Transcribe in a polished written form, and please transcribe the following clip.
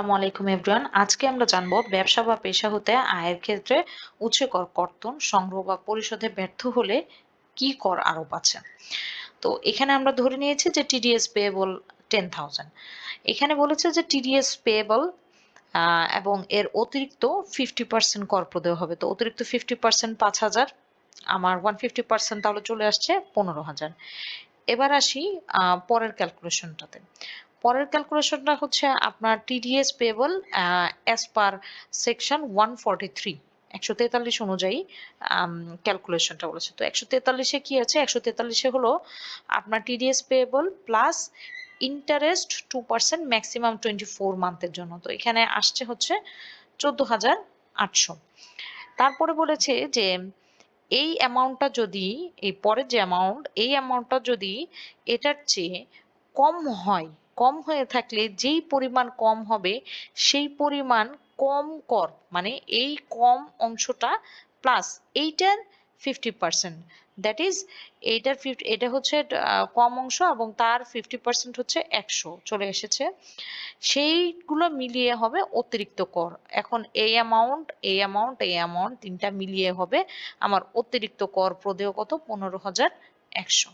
আসসালামু আলাইকুম এভরিওয়ান। আজকে আমরা জানবো ব্যবসা বা পেশা হতে আয়ের ক্ষেত্রে উচ্চ কর কর্তন, সংগ্রহ বা পরিশোধে ব্যর্থ হলে কি কর আরোপ আছে। তো এখানে আমরা ধরে নিয়েছি যে টিডিএস পেয়েবল 10,000। এখানে বলেছে যে টিডিএস পেয়েবল এবং এর অতিরিক্ত 50% কর প্রদেয় হবে। তো অতিরিক্ত 50% 5,000, আমার 150% তাহলে চলে আসছে 15,000। এবার আসি পরের ক্যালকুলেশনটাতে। পরের ক্যালকুলেশনটা হচ্ছে আপনার TDS payable as per section 143 143 অনুযায়ী ক্যালকুলেশনটা বলেছে। তো 143-এ কি আছে? 143-এ হলো আপনার TDS payable plus interest 2% maximum 24 মান্থের জন্য। তো এখানে আসছে হচ্ছে 14,800। তারপরে বলেছে যে এই অ্যামাউন্টটা যদি, এই পরের যে অ্যামাউন্ট, এই অ্যামাউন্টটা যদি এটার চেয়ে কম হয়, কম হয়ে থাকলে যেই পরিমাণ কম হবে সেই পরিমাণ কম কর, মানে এই কম অংশটা প্লাস এইটার 50%, দ্যাট ইজ এইটার 50, এটা হচ্ছে কম অংশ এবং তার 50% হচ্ছে 100 চলে এসেছে, সেইগুলো মিলিয়ে হবে অতিরিক্ত কর। এখন এই অ্যামাউন্ট, এই অ্যামাউন্ট, এই অ্যামাউন্ট তিনটা মিলিয়ে হবে আমার অতিরিক্ত কর প্রদেয় কত? 15,100।